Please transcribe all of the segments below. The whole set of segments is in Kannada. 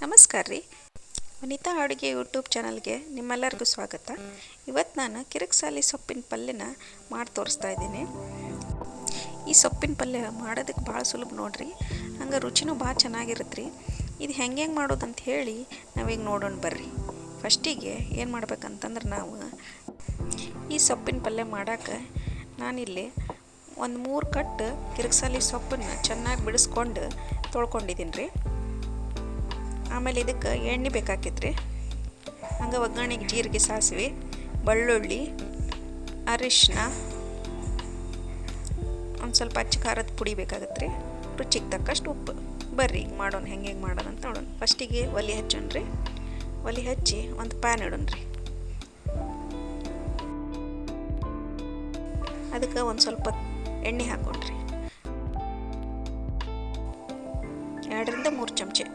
ನಮಸ್ಕಾರ ರೀ. ವನಿತಾ ಅಡುಗೆ ಯೂಟ್ಯೂಬ್ ಚಾನಲ್ಗೆ ನಿಮ್ಮೆಲ್ಲರಿಗೂ ಸ್ವಾಗತ. ಇವತ್ತು ನಾನು ಕಿರಿಕ್ಸಾಲಿ ಸೊಪ್ಪಿನ ಪಲ್ಯನ ಮಾಡಿ ತೋರಿಸ್ತಾ ಇದ್ದೀನಿ. ಈ ಸೊಪ್ಪಿನ ಪಲ್ಯ ಮಾಡೋದಕ್ಕೆ ಭಾಳ ಸುಲಭ ನೋಡ್ರಿ, ಹಂಗೆ ರುಚಿನೂ ಭಾಳ ಚೆನ್ನಾಗಿರುತ್ತೆ ರೀ. ಇದು ಹೆಂಗೆ ಮಾಡೋದಂತ ಹೇಳಿ ನಾವೀಗ ನೋಡೋಣ ಬರ್ರಿ. ಫಸ್ಟಿಗೆ ಏನು ಮಾಡ್ಬೇಕಂತಂದ್ರೆ ನಾವು ಈ ಸೊಪ್ಪಿನ ಪಲ್ಯ ಮಾಡೋಕ್ಕೆ ನಾನಿಲ್ಲಿ ಒಂದು 3 ಕಟ್ಟು ಕಿರಿಕ್ಸಾಲಿ ಸೊಪ್ಪನ್ನು ಚೆನ್ನಾಗಿ ಬಿಡಿಸ್ಕೊಂಡು ತೊಳ್ಕೊಂಡಿದ್ದೀನಿ ರೀ. ಆಮೇಲೆ ಇದಕ್ಕೆ ಎಣ್ಣೆ ಬೇಕಾಕೈತ್ರಿ. ಹಂಗೆ ಒಗ್ಗರಣೆಗೆ ಜೀರಿಗೆ, ಸಾಸಿವೆ, ಬೆಳ್ಳುಳ್ಳಿ, ಅರಿಶಿನ, ಒಂದು ಸ್ವಲ್ಪ ಅಚ್ಚ ಖಾರದ ಪುಡಿ ಬೇಕಾಗತ್ತೆ ರೀ, ರುಚಿಗೆ ತಕ್ಕಷ್ಟು ಉಪ್ಪು. ಬರ್ರಿ ಈಗ ಮಾಡೋಣ, ಹೆಂಗೆ ಮಾಡೋಣ ಅಂತ ನೋಡೋಣ. ಫಸ್ಟಿಗೆ ಒಲೆ ಹಚ್ಚೋಣ. ಒಲೆ ಹಚ್ಚಿ ಒಂದು ಪ್ಯಾನ್ ಇಡೋಣ ರೀ. ಅದಕ್ಕೆ ಒಂದು ಸ್ವಲ್ಪ ಎಣ್ಣೆ ಹಾಕೊಂಡ್ರಿ, 2ರಿಂದ 3 ಚಮಚೆ.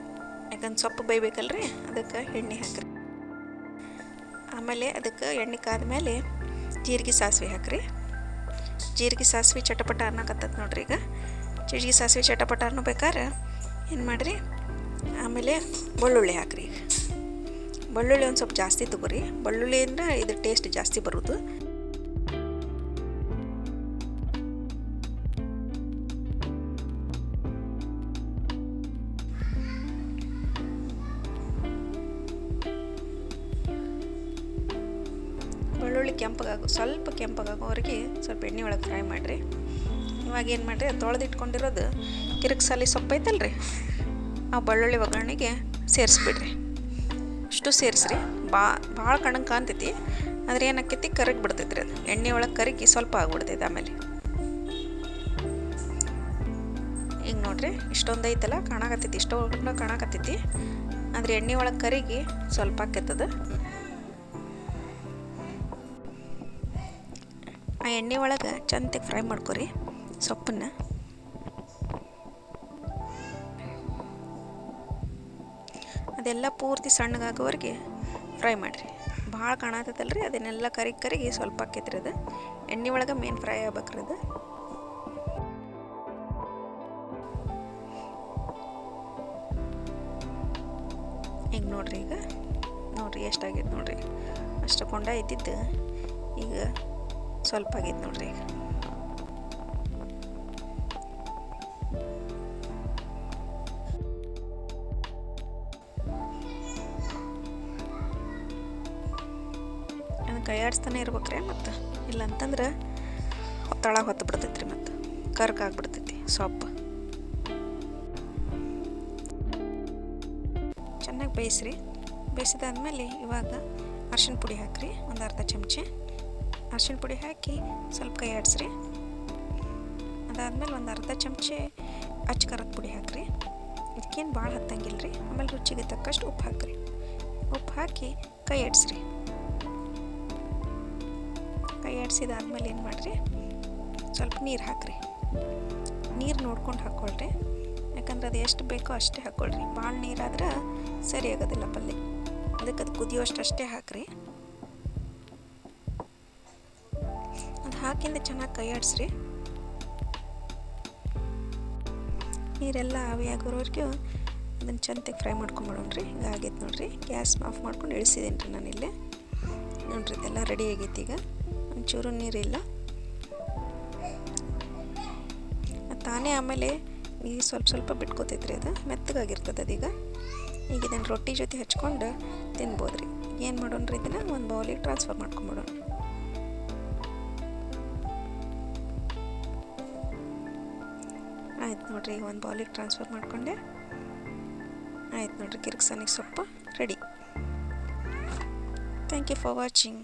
ಯಾಕಂದ್ರೆ ಸೊಪ್ಪು ಬೇಯಬೇಕಲ್ರಿ, ಅದಕ್ಕೆ ಎಣ್ಣೆ ಹಾಕ್ರಿ. ಆಮೇಲೆ ಅದಕ್ಕೆ ಎಣ್ಣೆ ಕಾದ್ಮೇಲೆ ಜೀರಿಗೆ, ಸಾಸಿವೆ ಹಾಕ್ರಿ. ಜೀರಿಗೆ, ಸಾಸಿವೆ ಚಟಪಟ ಅನ್ನಕತ್ತದ ನೋಡ್ರಿ. ಈಗ ಜೀರಿಗೆ, ಸಾಸಿವೆ ಚಟಪಟ ಅನ್ನಬೇಕಾದ್ರೆ ಏನು ಮಾಡಿರಿ, ಆಮೇಲೆ ಬೆಳ್ಳುಳ್ಳಿ ಹಾಕ್ರಿ. ಬೆಳ್ಳುಳ್ಳಿ ಒಂದು ಸ್ವಲ್ಪ ಜಾಸ್ತಿ ತಗೋರಿ, ಬೆಳ್ಳುಳ್ಳಿಯಿಂದ ಇದು ಟೇಸ್ಟ್ ಜಾಸ್ತಿ ಬರೋದು. ಬೆಳ್ಳುಳ್ಳಿ ಸ್ವಲ್ಪ ಕೆಂಪಗಾಗೋವರೆಗೆ ಸ್ವಲ್ಪ ಎಣ್ಣೆ ಒಳಗೆ ಫ್ರೈ ಮಾಡಿರಿ. ಇವಾಗ ಏನು ಮಾಡಿರಿ, ತೊಳೆದಿಟ್ಕೊಂಡಿರೋದು ಕಿರಿಕ್ಸಾಲಿ ಸೊಪ್ಪು ಐತಲ್ರಿ, ಆ ಬೆಳ್ಳುಳ್ಳಿ ಒಗ್ಗರಣೆಗೆ ಸೇರಿಸ್ಬಿಡ್ರಿ. ಅಷ್ಟು ಸೇರಿಸ್ರಿ. ಭಾಳ ಕಣ್ಣಂಗೆ ಕಾಣ್ತೈತಿ, ಆದರೆ ಏನಾಕೈತಿ, ಕರಗಿ ಬಿಡ್ತೈತಿ ರೀ. ಅದು ಎಣ್ಣೆ ಒಳಗೆ ಕರಗಿ ಸ್ವಲ್ಪ ಆಗ್ಬಿಡ್ತೈತಿ. ಆಮೇಲೆ ಈಗ ನೋಡ್ರಿ, ಇಷ್ಟೊಂದು ಐತಲ್ಲ, ಕಾಣಕತ್ತೈತಿ, ಇಷ್ಟೊಂದು ಕಾಣಕತ್ತೈತಿ, ಆದರೆ ಎಣ್ಣೆ ಒಳಗೆ ಕರಗಿ ಸ್ವಲ್ಪ ಆಕೈತದ. ಆ ಎಣ್ಣೆ ಒಳಗೆ ಚಂದಾಗಿ ಫ್ರೈ ಮಾಡ್ಕೊರಿ ಸೊಪ್ಪನ್ನು. ಅದೆಲ್ಲ ಪೂರ್ತಿ ಸಣ್ಣಗಾಗೋವರೆಗೆ ಫ್ರೈ ಮಾಡಿರಿ. ಭಾಳ ಕಾಣತೈತಲ್ರಿ, ಅದನ್ನೆಲ್ಲ ಕರಗಿ ಸ್ವಲ್ಪ ಆಕೈತ್ರಿ. ಅದು ಎಣ್ಣೆ ಒಳಗೆ ಮೇನ್ ಫ್ರೈ ಆಗ್ಬೇಕ್ರಿ. ಅದು ಈಗ ನೋಡ್ರಿ, ಈಗ ನೋಡ್ರಿ ಎಷ್ಟಾಗೈತೆ ನೋಡ್ರಿ. ಅಷ್ಟು ಕೊಂಡ ಇದ್ದಿದ್ದು ಈಗ ಸ್ವಲ್ಪ ಆಗೈತೆ ನೋಡ್ರಿ. ಈಗ ಕೈ ಆಡಿಸ್ತಾನೆ ಇರ್ಬೇಕ್ರಿ, ಮತ್ತು ಇಲ್ಲ ಅಂತಂದ್ರೆ ತಳ ಹೊತ್ತು ಬಿಡ್ತೈತಿ ರೀ, ಮತ್ತು ಕರ್ಕಾಗ್ಬಿಡ್ತೈತಿ ಸೊಪ್ಪು. ಚೆನ್ನಾಗಿ ಬೇಯಿಸ್ರಿ. ಬೇಯಿಸಿದಾದ್ಮೇಲೆ ಇವಾಗ ಅರ್ಶಿಣ ಪುಡಿ ಹಾಕಿರಿ, ಒಂದು ಅರ್ಧ ಚಮಚೆ ಅರ್ಶಿಣ ಪುಡಿ ಹಾಕಿ ಸ್ವಲ್ಪ ಕೈ ಆಡಿಸ್ರಿ. ಅದಾದಮೇಲೆ ಒಂದು ಅರ್ಧ ಚಮಚೆ ಅಚ್ಚ ಖಾರದ ಪುಡಿ ಹಾಕಿರಿ. ಇದಕ್ಕೇನು ಭಾಳ ಹತ್ತಂಗಿಲ್ಲ ರೀ. ಆಮೇಲೆ ರುಚಿಗೆ ತಕ್ಕಷ್ಟು ಉಪ್ಪು ಹಾಕಿರಿ. ಉಪ್ಪು ಹಾಕಿ ಕೈ ಆಡಿಸ್ರಿ. ಕೈ ಆಡಿಸಿದಾದ್ಮೇಲೆ ಏನು ಮಾಡಿರಿ, ಸ್ವಲ್ಪ ನೀರು ಹಾಕಿರಿ. ನೀರು ನೋಡ್ಕೊಂಡು ಹಾಕ್ಕೊಳ್ರಿ, ಯಾಕಂದ್ರೆ ಅದು ಎಷ್ಟು ಬೇಕೋ ಅಷ್ಟೇ ಹಾಕ್ಕೊಳ್ರಿ. ಭಾಳ ನೀರಾದ್ರೆ ಸರಿ ಆಗೋದಿಲ್ಲ ಪಲ್ಯ. ಅದಕ್ಕೆ ಅದು ಕುದಿಯೋಷ್ಟು ಅಷ್ಟೇ ಹಾಕಿರಿ. ಅದು ಹಾಕಿಂದ ಚೆನ್ನಾಗಿ ಕೈ ಆಡಿಸ್ರಿ. ನೀರೆಲ್ಲ ಆವಿಯಾಗೋವರೆಗೂ ಅದನ್ನು ಚಂದಾಗಿ ಫ್ರೈ ಮಾಡ್ಕೊಂಬಿಡೋಣ್ರಿ. ಈಗ ಆಗೈತೆ ನೋಡಿರಿ. ಗ್ಯಾಸ್ ಆಫ್ ಮಾಡ್ಕೊಂಡು ಇಳಿಸಿದ್ದೀನಿ ರೀ ನಾನಿಲ್ಲೇ. ನೋಡಿರಿ, ಇದೆಲ್ಲ ರೆಡಿ ಆಗೈತಿ. ಈಗ ಒಂಚೂರು ನೀರಿಲ್ಲ, ತಾನೇ ಆಮೇಲೆ ನೀರು ಸ್ವಲ್ಪ ಬಿಟ್ಕೋತೈತ್ರಿ. ಅದು ಮೆತ್ತಗಾಗಿರ್ತದೆ ಅದೀಗ. ಈಗ ಇದನ್ನು ರೊಟ್ಟಿ ಜೊತೆ ಹಚ್ಕೊಂಡು ತಿನ್ಬೋದು ರೀ. ಏನು ಮಾಡೋಣ್ರಿ, ಇದನ್ನು ಒಂದು ಬೌಲಿಗೆ ಟ್ರಾನ್ಸ್ಫರ್ ಮಾಡ್ಕೊಂಬಿಡೋಣ. ಆಯ್ತು ನೋಡಿರಿ, ಒಂದು ಬೌಲಿಗೆ ಟ್ರಾನ್ಸ್ಫರ್ ಮಾಡಿಕೊಂಡೆ. ಆಯ್ತು ನೋಡಿರಿ, ಕಿರಿಕ್ಸಾಲಿ ಸೊಪ್ಪು ರೆಡಿ. Thank you for watching.